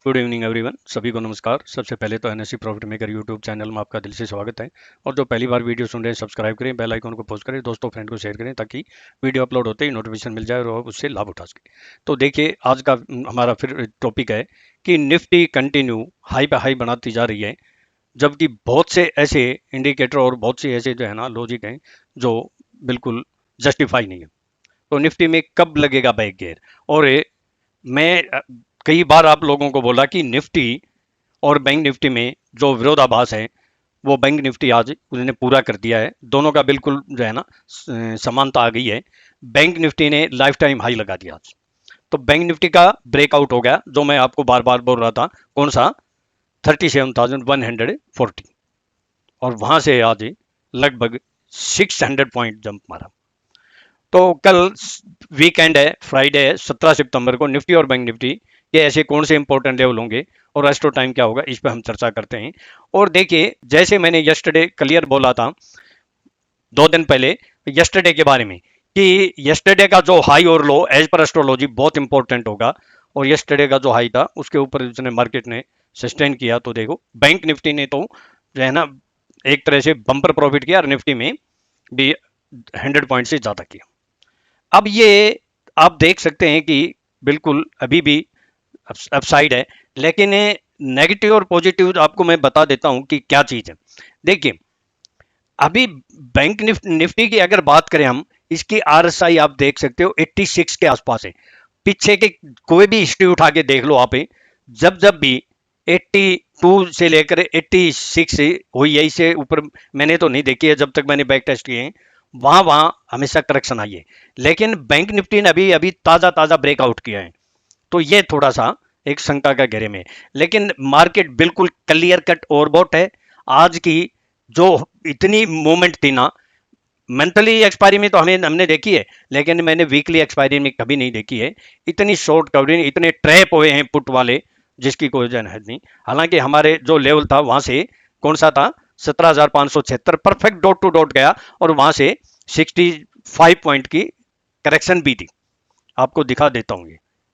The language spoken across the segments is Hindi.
गुड इवनिंग एवरीवन, सभी को नमस्कार। सबसे पहले तो NSC profit maker YouTube channel में आपका दिल से स्वागत है। और जो पहली बार वीडियो सुन रहे हैं सब्सक्राइब करें, बेल आइकन को पोस्ट करें, दोस्तों फ्रेंड को शेयर करें ताकि वीडियो अपलोड होते ही नोटिफिकेशन मिल जाए और उससे लाभ उठा सके। तो देखिए, आज का हमारा फिर टॉपिक है कि निफ्टी कंटिन्यू हाई पे हाई बनाती जा रही है, जबकि बहुत से ऐसे इंडिकेटर और बहुत से ऐसे जो है ना लॉजिक हैं जो बिल्कुल जस्टिफाई नहीं है। तो निफ्टी में कब लगेगा बैक गियर? और मैं कई बार आप लोगों को बोला कि निफ्टी और बैंक निफ्टी में जो विरोधाभास है वो बैंक निफ्टी आज उसने पूरा कर दिया है। दोनों का बिल्कुल जो है ना समानता आ गई है। बैंक निफ्टी ने लाइफ टाइम हाई लगा दिया आज। तो बैंक निफ्टी का ब्रेकआउट हो गया, जो मैं आपको बार बार बोल रहा था, कौन सा 37,140, और वहां से आज लगभग 600 पॉइंट जंप मारा। तो कल वीकेंड है, फ्राइडे है, 17 सितंबर को निफ्टी और बैंक निफ्टी के ऐसे कौन से इंपॉर्टेंट लेवल होंगे और रेस्टो टाइम क्या होगा, इस पर हम चर्चा करते हैं। और देखिए, जैसे मैंने यस्टरडे क्लियर बोला था 2 दिन पहले यस्टरडे के बारे में कि यस्टरडे का जो हाई और लो एज पर एस्ट्रोलॉजी बहुत इंपॉर्टेंट होगा, और यस्टरडे का जो हाई था उसके ऊपर उसने मार्केट ने सस्टेन किया। तो देखो, बैंक निफ्टी ने तो जो है ना एक तरह से बम्पर प्रॉफिट किया और निफ्टी में भी 100 पॉइंट से ज्यादा किया। अब ये आप देख सकते हैं कि बिल्कुल अभी भी अपसाइड है, लेकिन नेगेटिव और पॉजिटिव आपको मैं बता देता हूं कि क्या चीज है। देखिए, अभी बैंक निफ्टी की अगर बात करें हम, इसकी आरएसआई आप देख सकते हो 86 के आसपास है। पीछे के कोई भी हिस्ट्री उठा के देख लो आप, जब जब भी 82 से लेकर 86 हुई है, इससे ऊपर मैंने तो नहीं देखी है जब तक मैंने बैक टेस्ट किए हैं। वहां वहां हमेशा करेक्शन आई है, लेकिन बैंक निफ्टी ने अभी अभी ताजा ताजा ब्रेकआउट किया है। तो ये थोड़ा सा एक शंका का घेरे में, लेकिन मार्केट बिल्कुल क्लियर कट ओवरबॉट है। आज की जो इतनी मूवमेंट थी ना, मंथली एक्सपायरी में तो हमने देखी है, लेकिन मैंने वीकली एक्सपायरी में कभी नहीं देखी है। इतनी शॉर्ट कवरिंग, इतने ट्रैप हुए हैं पुट वाले, जिसकी कोई जन है नहीं। हालांकि हमारे जो लेवल था वहां से कौन सा था, 17,576 परफेक्ट डॉट टू डॉट गया, और वहां से 65 पॉइंट की करेक्शन भी थी। आपको दिखा देता हूं,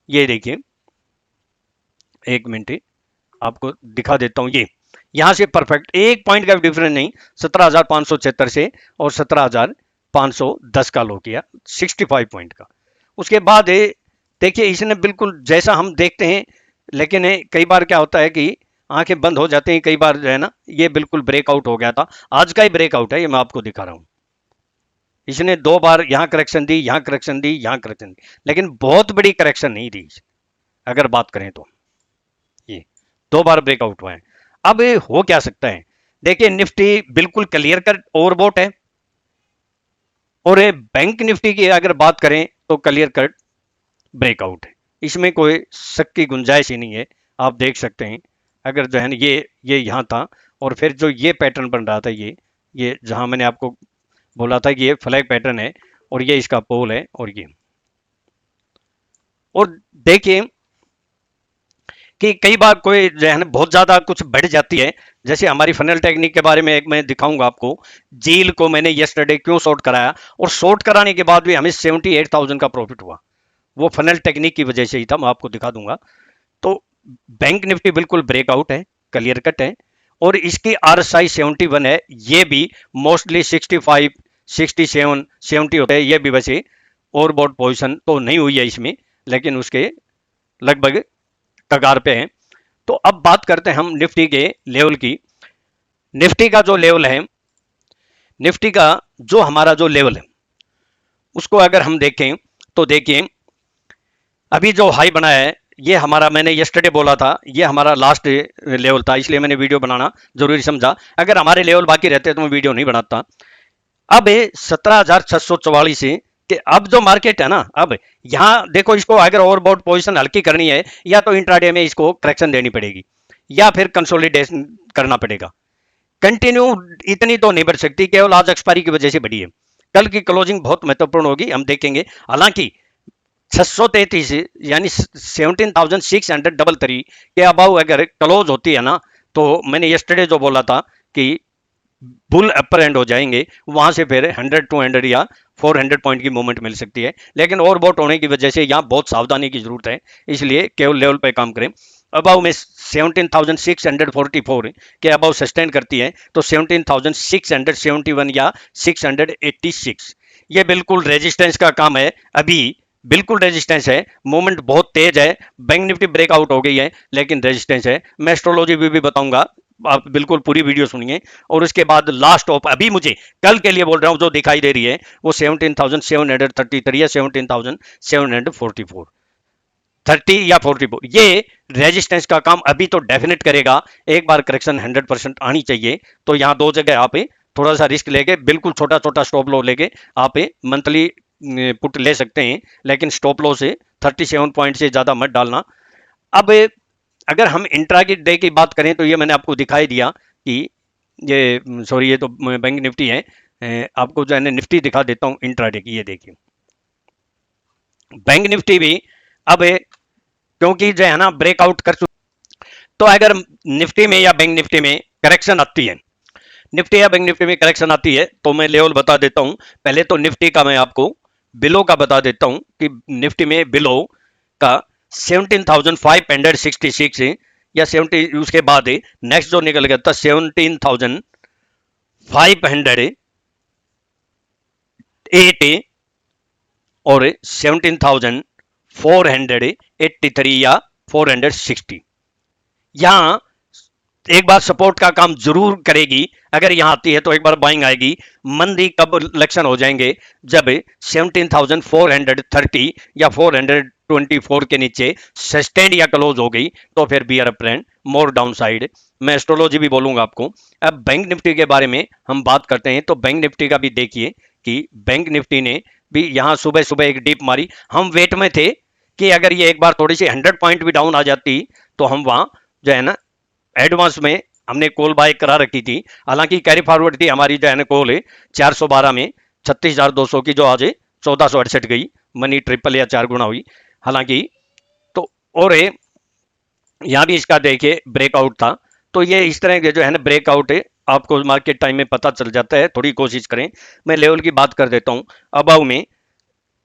ये देखिए, एक मिनट आपको दिखा देता हूं। ये यहां से परफेक्ट 1 पॉइंट का डिफरेंस नहीं, 17,576 से और 17,510 का लो किया, 65 पॉइंट का। उसके बाद देखिए, इसने बिल्कुल जैसा हम देखते हैं, लेकिन कई बार क्या होता है कि आंखें बंद हो जाती हैं, कई बार जो है ना ये बिल्कुल ब्रेकआउट हो गया था। आज का ही ब्रेकआउट है, ये मैं आपको दिखा रहा हूं। इसने 2 बार यहां करेक्शन दी, यहां करेक्शन दी, यहां करेक्शन दी, लेकिन बहुत बड़ी करेक्शन नहीं दी अगर बात करें तो। ये 2 बार ब्रेकआउट हुआ है। अब हो क्या सकता है? देखिए, निफ्टी बिल्कुल क्लियर कट ओवरबॉट है, और बैंक निफ्टी की अगर बात करें तो क्लियर कट ब्रेकआउट है। इसमें कोई शक की गुंजाइश ही नहीं है। आप देख सकते हैं, अगर जो है ना ये यहाँ था, और फिर जो ये पैटर्न बन रहा था, ये जहां मैंने आपको बोला था कि ये फ्लैग पैटर्न है, और ये इसका पोल है, और देखिए कि कई बार कोई जो है ना बहुत ज्यादा कुछ बढ़ जाती है। जैसे हमारी फनल टेक्निक के बारे में एक मैं दिखाऊंगा आपको। जील को मैंने यस्टरडे क्यों शॉर्ट कराया, और शॉर्ट कराने के बाद भी हमें 78,000 का प्रॉफिट हुआ, वो फनल टेक्निक की वजह से ही था। मैं आपको दिखा दूंगा। तो बैंक निफ्टी बिल्कुल ब्रेकआउट है, क्लियर कट है, और इसकी आरएसआई 71 है। ये भी मोस्टली 65, 67, 70 होते हैं। ये भी वैसे ओवरबॉट पोजिशन तो नहीं हुई है इसमें, लेकिन उसके लगभग कगार पे हैं। तो अब बात करते हैं हम निफ्टी के लेवल की। निफ्टी का जो लेवल है, निफ्टी का जो हमारा जो लेवल है, उसको अगर हम देखें तो देखिए, अभी जो हाई बनाया है, ये हमारा, मैंने यस्टरडे बोला था, ये हमारा लास्ट लेवल था, इसलिए मैंने वीडियो बनाना जरूरी समझा। अगर हमारे लेवल बाकी रहते तो मैं वीडियो नहीं बनाता। अब 17,644 से कि अब जो मार्केट है ना, अब यहां देखो, इसको अगर ओवरबॉट पोजीशन हल्की करनी है, या तो इंट्राडे में इसको करेक्शन देनी पड़ेगी, या फिर कंसोलिडेशन करना पड़ेगा। कंटिन्यू इतनी तो नहीं बढ़ सकती, केवल आज एक्सपायरी की वजह से बढ़ी है। कल की क्लोजिंग बहुत महत्वपूर्ण होगी, हम देखेंगे। हालांकि 633 यानी 17,633 के अबाउ अगर क्लोज होती है ना, तो मैंने यस्टरडे जो बोला था कि बुल अपर एंड हो जाएंगे, वहां से फिर 100, 200 या 400 पॉइंट की मूवमेंट मिल सकती है। लेकिन ओवरबॉट होने की वजह से यहाँ बहुत सावधानी की जरूरत है, इसलिए केवल लेवल पे काम करें। अबाउ में 17,644 के अबाउ सस्टेन करती है, तो 17,671 या 686 ये बिल्कुल रेजिस्टेंस का काम है। अभी बिल्कुल रेजिस्टेंस है, मूवमेंट बहुत तेज है, बैंक निफ्टी ब्रेकआउट हो गई है लेकिन रेजिस्टेंस है। मैं एस्ट्रोलॉजी भी बताऊंगा, आप बिल्कुल पूरी वीडियो सुनिए। और उसके बाद लास्ट ऑफ अभी मुझे कल के लिए बोल रहा हूं जो दिखाई दे रही है वो 17,733 या 17,744 30 या 44 ये रेजिस्टेंस का काम अभी तो डेफिनेट करेगा। एक बार करेक्शन 100% आनी चाहिए। तो यहाँ दो जगह आप थोड़ा सा रिस्क लेके बिल्कुल छोटा छोटा स्टॉप लॉस लेके आप मंथली पुट ले सकते हैं, लेकिन स्टॉप लॉस से 37 पॉइंट से ज़्यादा मत डालना। अब अगर हम इंट्रा की डे की बात करें तो ये मैंने आपको दिखाई दिया कि ये सॉरी ये तो बैंक निफ्टी है, आपको जो है निफ्टी दिखा देता हूँ इंट्रा डे की। ये देखिए बैंक निफ्टी भी अब क्योंकि जो है ना ब्रेकआउट कर चुका, तो अगर निफ्टी में या बैंक निफ्टी में करेक्शन आती है, निफ्टी या बैंक निफ्टी में करेक्शन आती है तो मैं लेवल बता देता हूं। पहले तो निफ्टी का मैं आपको बिलो का बता देता हूं कि निफ्टी में बिलो का 17,566 या 70, उसके बाद नेक्स्ट जो निकल गया था 17,508 और 17,483 या 460। यहां एक बार सपोर्ट का काम जरूर करेगी। अगर यहां आती है तो एक बार बाइंग आएगी। मंदी कब लक्षण हो जाएंगे, जब 17,430 या 424 के नीचे सस्टेंड या क्लोज हो गई तो फिर बियर अप ट्रेंड, मोर डाउन साइड। मैं एस्ट्रोलॉजी भी बोलूंगा आपको। अब बैंक निफ्टी के बारे में हम बात करते हैं तो बैंक निफ्टी का भी देखिए कि बैंक निफ्टी ने भी यहां सुबह सुबह एक डीप मारी। हम वेट में थे कि अगर ये एक बार थोड़ी सी 100 पॉइंट भी डाउन आ जाती तो हम वहां जो है ना एडवांस में हमने कॉल बाय करा रखी थी। हालांकि कैरी फॉरवर्ड थी हमारी जो है ना कॉल 412 में 36,200 की, जो आज 1468 गई, मनी ट्रिपल या 4 गुना हुई। हालांकि तो और यहाँ भी इसका देखिए ब्रेकआउट था। तो ये इस तरह के जो है ना ब्रेकआउट है, आपको मार्केट टाइम में पता चल जाता है, थोड़ी कोशिश करें। मैं लेवल की बात कर देता हूँ। अबाउ में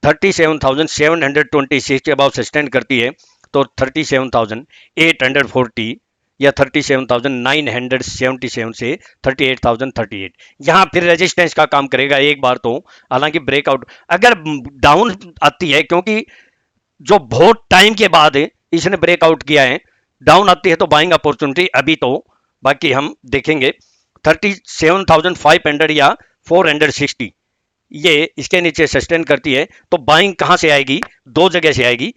37,726 के अबाउ सस्टेन करती है तो 37,840 या 37,977 से 38,038 यहाँ फिर रेजिस्टेंस का काम करेगा एक बार तो। हालांकि ब्रेकआउट अगर डाउन आती है, क्योंकि जो बहुत टाइम के बाद इसने ब्रेकआउट किया है, डाउन आती है तो बाइंग अपॉर्चुनिटी अभी तो, बाकी हम देखेंगे। 37,500 या 460 ये इसके नीचे सस्टेन करती है तो बाइंग कहां से आएगी, दो जगह से आएगी।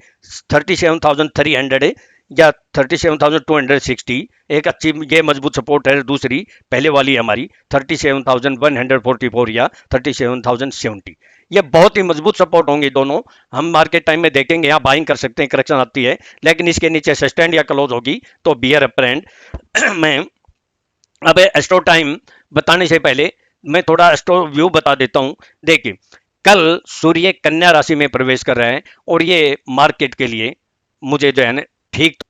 37,300 या 37,260 एक अच्छी ये मजबूत सपोर्ट है। दूसरी पहले वाली हमारी 37,144 या 37,070 ये बहुत ही मजबूत सपोर्ट होंगे दोनों। हम मार्केट टाइम में देखेंगे, यहाँ बाइंग कर सकते हैं, करेक्शन आती है, लेकिन इसके नीचे सस्टेंड या क्लोज होगी तो बियर अप ट्रेंड। मैं अब एस्ट्रो टाइम बताने से पहले मैं थोड़ा एस्ट्रो व्यू बता देता हूं। देखिए कल सूर्य कन्या राशि में प्रवेश कर रहे हैं और ये मार्केट के लिए मुझे जो है ना ठीक,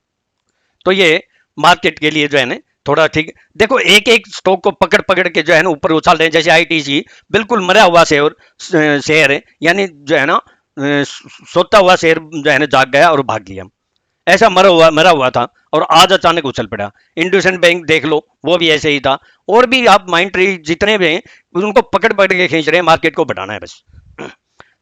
तो ये मार्केट के लिए जो है ना थोड़ा ठीक। देखो एक एक स्टॉक को पकड़ पकड़ के जो है ना ऊपर उछाल रहे हैं। जैसे आईटीसी बिल्कुल मरा हुआ शेयर है, यानी जो है ना सोता हुआ शेयर जो है ना जाग गया और भाग लिया, ऐसा मरा हुआ था और आज अचानक उछल पड़ा। इंडसइंड बैंक देख लो, वो भी ऐसे ही था। और भी आप माइंड ट्री जितने भी हैं उनको पकड़ पकड़ के खींच रहे हैं, मार्केट को बढ़ाना है बस।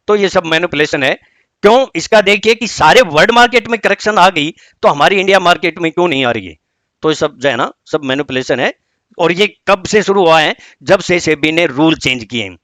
तो ये सब मैनिपुलेशन है। क्यों, इसका देखिए कि सारे वर्ल्ड मार्केट में करेक्शन आ गई तो हमारी इंडिया मार्केट में क्यों नहीं आ रही है। तो ये सब जो है ना सब मैनिपुलेशन है। और ये कब से शुरू हुआ है, जब से सेबी ने रूल चेंज किए हैं।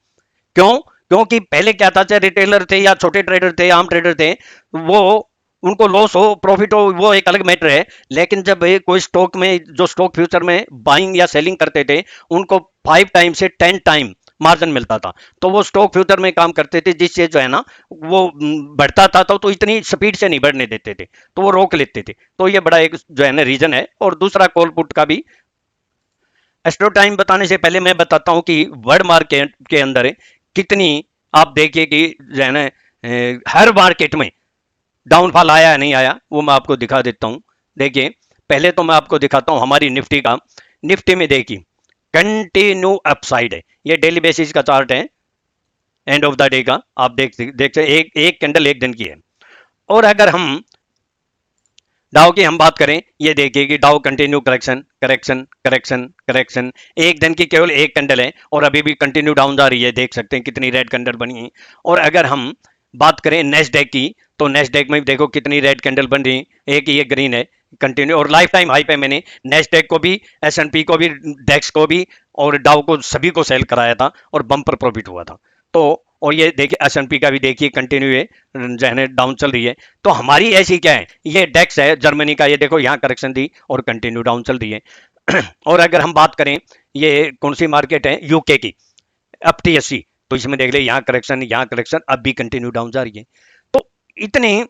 क्यों, क्योंकि पहले क्या था, चाहे रिटेलर थे या छोटे ट्रेडर थे, आम ट्रेडर थे, वो उनको लॉस हो प्रॉफिट हो वो एक अलग मैटर है। लेकिन जब कोई स्टॉक में जो स्टॉक फ्यूचर में बाइंग या सेलिंग करते थे उनको 5 टाइम से 10 टाइम मार्जिन मिलता था, तो वो स्टॉक फ्यूचर में काम करते थे, जिससे जो है ना वो बढ़ता था तो इतनी स्पीड से नहीं बढ़ने देते थे, तो वो रोक लेते थे। तो ये बड़ा एक जो है ना रीजन है। और दूसरा कॉल पुट का भी एस्ट्रो टाइम बताने से पहले मैं बताता हूं कि वर्ल्ड मार्केट के अंदर कितनी, आप देखिए कि जो है ना हर मार्केट में डाउनफॉल आया है नहीं आया, वो मैं आपको दिखा देता हूं। देखिए पहले तो मैं आपको दिखाता हूं हमारी निफ्टी का। निफ्टी में देखिए कंटिन्यू अपसाइड है, ये डेली बेसिस का चार्ट है, एंड ऑफ द डे का आप देख सकते एक कैंडल एक दिन की है। और अगर हम डाउ की हम बात करें, ये देखिए कि डाउ continue correction correction correction correction, एक दिन की केवल एक कैंडल है और अभी भी कंटिन्यू डाउन जा रही है, देख सकते हैं कितनी रेड कैंडल बनी है। और अगर हम बात करें नेस्डेक की, तो नेस्डेक में देखो कितनी रेड कैंडल बन रही है, एक ये ग्रीन है कंटिन्यू, और लाइफ टाइम हाई पे मैंने नेस्डेक को भी, एस&पी को भी, डेक्स को भी और डाउ को सभी को सेल कराया था और बम्पर प्रॉफिट हुआ था। तो और ये देखिए एस&पी का भी देखिए कंटिन्यू है जो है डाउन चल रही है। तो हमारी ऐसी क्या है, ये डेक्स है जर्मनी का, ये देखो यहाँ करेक्शन दी और कंटिन्यू डाउन चल रही है। और अगर हम बात करें ये कौन सी मार्केट है, यूके की FTSE, तो इसमें देख ले यहाँ करेक्शन, अब भी कंटिन्यू डाउन जा रही है। तो इतने,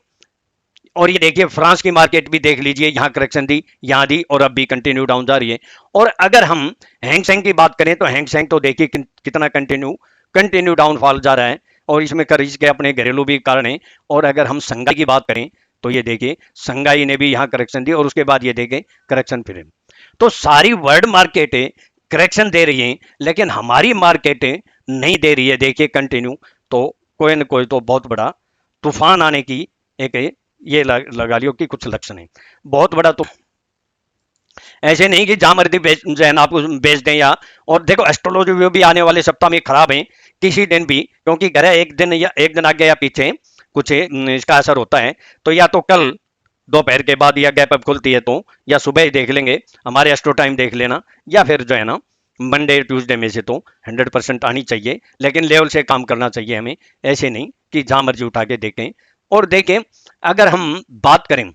और ये देखिए फ्रांस की मार्केट भी देख लीजिए, यहाँ करेक्शन दी, यहाँ दी और अब भी कंटिन्यू डाउन जा रही है। और अगर हम हैंगसेंग की बात करें तो हैंगसेंग तो देखिए कितना कंटिन्यू डाउनफॉल जा रहा है, और इसमें करीज के अपने घरेलू भी कारण है। और अगर हम संघाई की बात करें तो ये देखिए संघाई ने भी यहाँ करेक्शन दी और उसके बाद ये देखे करेक्शन फिर। तो सारी वर्ल्ड मार्केटें करेक्शन दे रही हैं, लेकिन हमारी मार्केटें नहीं दे रही है, देखिए कंटिन्यू। तो कोई न कोई तो बहुत बड़ा तूफान आने की एक ये लगा लियो कि कुछ लक्षण है बहुत बड़ा। तो ऐसे नहीं कि जहां मर्जी जो है ना आपको बेच दें या, और देखो एस्ट्रोलॉजी व्यू भी आने वाले सप्ताह में खराब है किसी दिन भी, क्योंकि घर है एक दिन आगे या पीछे कुछ इसका असर होता है। तो या तो कल दोपहर के बाद या गैप अप खुलती है तो, या सुबह ही देख लेंगे, हमारे एस्ट्रो टाइम देख लेना, या फिर जो है ना मंडे ट्यूसडे में से तो 100% आनी चाहिए, लेकिन लेवल से काम करना चाहिए हमें, ऐसे नहीं कि जहां मर्जी उठा के देखें। और देखें अगर हम बात करें,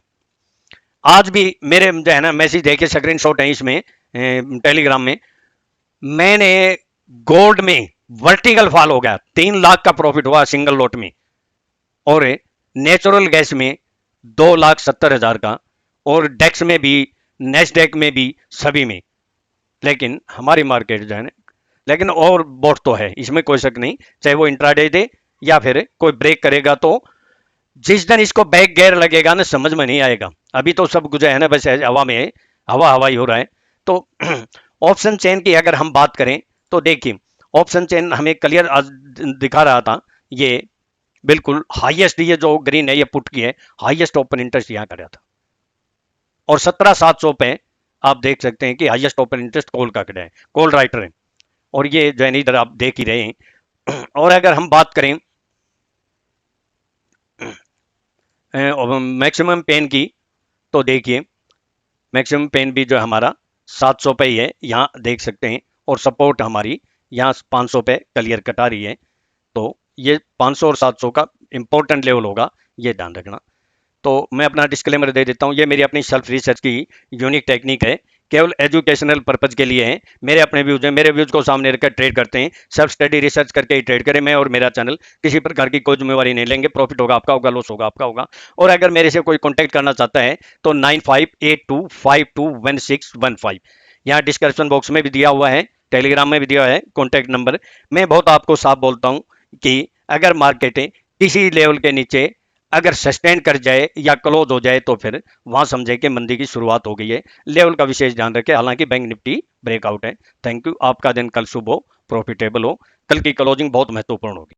आज भी मेरे जो है ना मैसेज देखे स्क्रीन शॉट है इसमें टेलीग्राम में, मैंने गोल्ड में वर्टिकल फॉल हो गया, 3 लाख का प्रॉफिट हुआ सिंगल लॉट में, और नेचुरल गैस में 2,70,000 का, और डेक्स में भी, नेस्डेक में भी, सभी में। लेकिन हमारी मार्केट जो है ना, लेकिन और बोट तो है इसमें कोई शक नहीं, चाहे वो इंट्राडे दे या फिर कोई ब्रेक करेगा, तो जिस दिन इसको बैक गेयर लगेगा ना समझ में नहीं आएगा। अभी तो सब कुछ है ना बस हवा में है, हवा ही हो रहा है। तो ऑप्शन चेन की अगर हम बात करें तो देखिए ऑप्शन चेन हमें क्लियर आज दिखा रहा था, ये बिल्कुल हाईएस्ट, ये जो ग्रीन है ये पुट की है, हाईएस्ट ओपन इंटरेस्ट यहाँ कर रहा था, और 17,700 पे आप देख सकते हैं कि हाईएस्ट ओपन इंटरेस्ट कॉल का है, कॉल राइटर है, और ये जो है इधर आप देख ही रहे हैं। और अगर हम बात करें मैक्सिमम पेन की, तो देखिए मैक्सिमम पेन भी जो हमारा 700 पे ही है, यहाँ देख सकते हैं, और सपोर्ट हमारी यहाँ 500 पे क्लियर कटा रही है। तो ये 500 और 700 का इंपॉर्टेंट लेवल होगा, ये ध्यान रखना। तो मैं अपना डिस्क्लेमर दे देता हूँ, ये मेरी अपनी सेल्फ रिसर्च की यूनिक टेक्निक है, केवल एजुकेशनल पर्पज के लिए है, मेरे अपने व्यूज हैं, मेरे व्यूज को सामने रखकर ट्रेड करते हैं, सेल्फ स्टडी रिसर्च करके ही ट्रेड करें। मैं और मेरा चैनल किसी प्रकार की कोई जिम्मेवारी नहीं लेंगे, प्रॉफिट होगा आपका होगा, लॉस होगा आपका होगा। और अगर मेरे से कोई कॉन्टैक्ट करना चाहता है तो 9582521615 यहाँ डिस्क्रिप्शन बॉक्स में भी दिया हुआ है, टेलीग्राम में भी दिया है कॉन्टैक्ट नंबर। मैं बहुत आपको साफ बोलता हूँ कि अगर मार्केटें किसी लेवल के नीचे अगर सस्टेन कर जाए या क्लोज हो जाए तो फिर वहां समझे कि मंदी की शुरुआत हो गई है, लेवल का विशेष ध्यान रखें। हालांकि बैंक निफ्टी ब्रेकआउट है। थैंक यू, आपका दिन कल शुभ हो, प्रॉफिटेबल हो, कल की क्लोजिंग बहुत महत्वपूर्ण होगी।